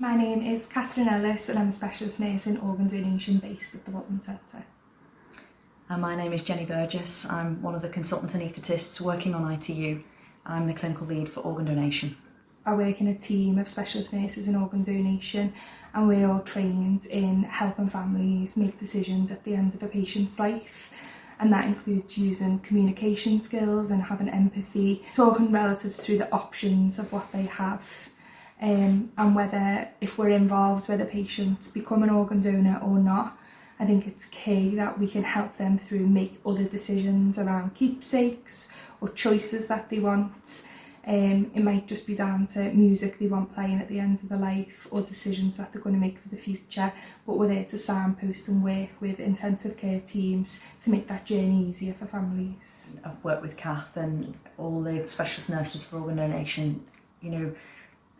My name is Catherine Ellis and I'm a specialist nurse in organ donation based at the Walton Centre. And my name is Jenny Burgess. I'm one of the consultant anaesthetists working on ITU. I'm the clinical lead for organ donation. I work in a team of specialist nurses in organ donation and we're all trained in helping families make decisions at the end of a patient's life. And that includes using communication skills and having empathy, talking relatives through the options of what they have. And whether, if we're involved with a patient become an organ donor or not, I think it's key that we can help them through make other decisions around keepsakes or choices that they want. It might just be down to music they want playing at the end of their life or decisions that they're going to make for the future, but we're there to signpost and work with intensive care teams to make that journey easier for families. I've worked with Cath and all the specialist nurses for organ donation,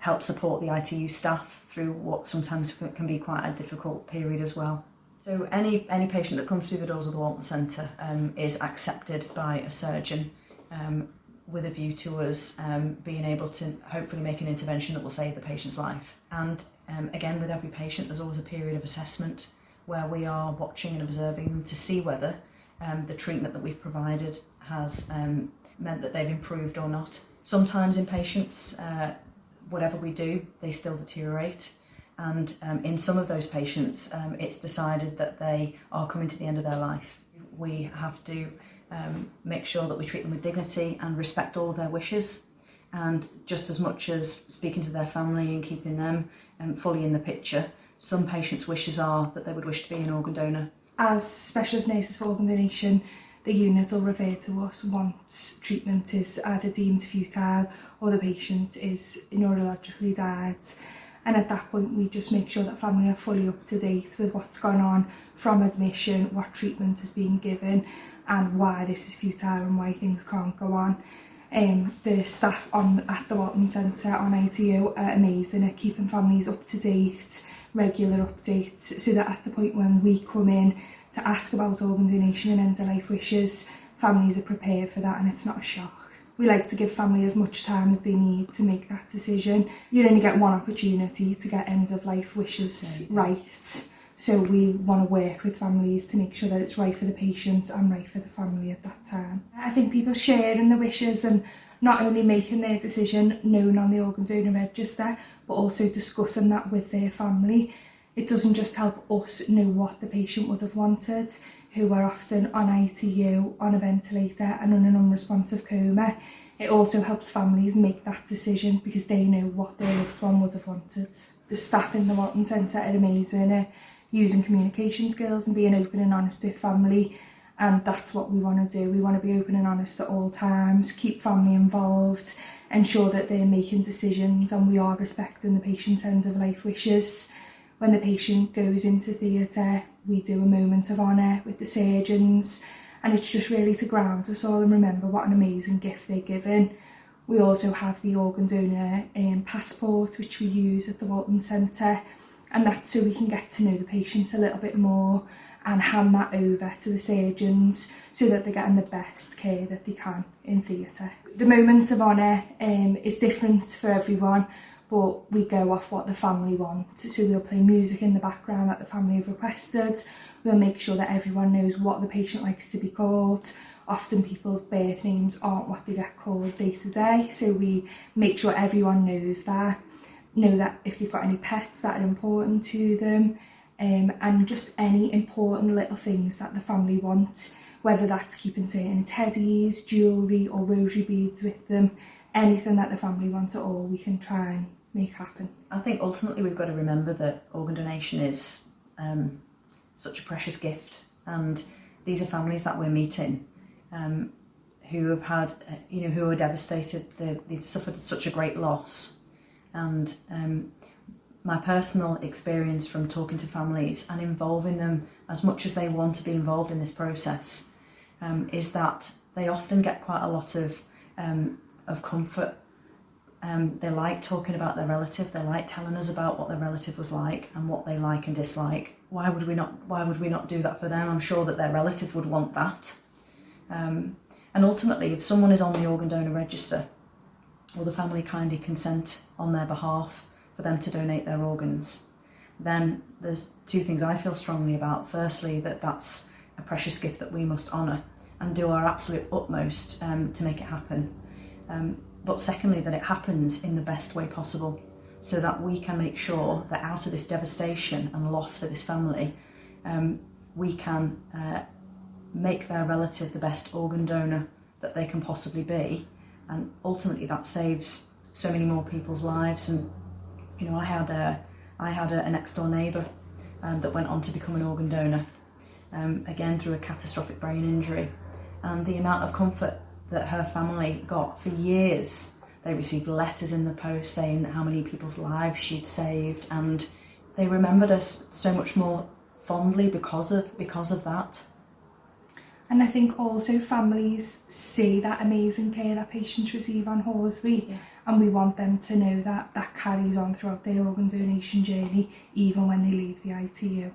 help support the ITU staff through what sometimes can be quite a difficult period as well. So any patient that comes through the doors of the Walton Centre is accepted by a surgeon with a view to us being able to hopefully make an intervention that will save the patient's life. And again, with every patient, there's always a period of assessment where we are watching and observing them to see whether the treatment that we've provided has meant that they've improved or not. Sometimes in patients, whatever we do, they still deteriorate. And in some of those patients, it's decided that they are coming to the end of their life. We have to make sure that we treat them with dignity and respect all of their wishes. And just as much as speaking to their family and keeping them fully in the picture, some patients' wishes are that they would wish to be an organ donor. As specialist nurses for organ donation, the unit will refer to us once treatment is either deemed futile or the patient is neurologically died. And at that point, we just make sure that family are fully up to date with what's gone on from admission, what treatment is being given, and why this is futile and why things can't go on. The staff at the Walton Centre on ITU are amazing at keeping families up to date, regular updates, so that at the point when we come in to ask about organ donation and end-of-life wishes, families are prepared for that and it's not a shock. We like to give family as much time as they need to make that decision. You only get one opportunity to get end-of-life wishes right. So we want to work with families to make sure that it's right for the patient and right for the family at that time. I think people sharing the wishes and not only making their decision known on the organ donor register, but also discussing that with their family. It doesn't just help us know what the patient would have wanted, who are often on ITU, on a ventilator and on an unresponsive coma. It also helps families make that decision because they know what their loved one would have wanted. The staff in the Walton Centre are amazing at using communication skills and being open and honest with family, and that's what we want to do. We want to be open and honest at all times, keep family involved, ensure that they're making decisions and we are respecting the patient's end-of-life wishes. When the patient goes into theatre, we do a moment of honour with the surgeons, and it's just really to ground us all and remember what an amazing gift they're given. We also have the organ donor passport, which we use at the Walton Centre, and that's so we can get to know the patient a little bit more and hand that over to the surgeons so that they're getting the best care that they can in theatre. The moment of honour is different for everyone, but we go off what the family want. So we'll play music in the background that the family have requested. We'll make sure that everyone knows what the patient likes to be called. Often people's birth names aren't what they get called day to day, so we make sure everyone knows that. Know that if they've got any pets that are important to them, and just any important little things that the family want, whether that's keeping certain teddies, jewellery or rosary beads with them, anything that the family want at all, we can try and make happen. I think ultimately we've got to remember that organ donation is such a precious gift, and these are families that we're meeting who have had, who are devastated. They've suffered such a great loss, and my personal experience from talking to families and involving them as much as they want to be involved in this process is that they often get quite a lot of comfort. They like talking about their relative. They like telling us about what their relative was like and what they like and dislike. Why would we not do that for them? I'm sure that their relative would want that. And ultimately, if someone is on the organ donor register, will the family kindly consent on their behalf for them to donate their organs, then there's two things I feel strongly about. Firstly, that's a precious gift that we must honour and do our absolute utmost to make it happen. But secondly, that it happens in the best way possible, so that we can make sure that out of this devastation and loss for this family, we can make their relative the best organ donor that they can possibly be, and ultimately that saves so many more people's lives. And you know, I had a next door neighbour that went on to become an organ donor, again through a catastrophic brain injury, and the amount of comfort that her family got for years. They received letters in the post saying how many people's lives she'd saved, and they remembered us so much more fondly because of that. And I think also families see that amazing care that patients receive on Horsley, and we want them to know that carries on throughout their organ donation journey, even when they leave the ITU.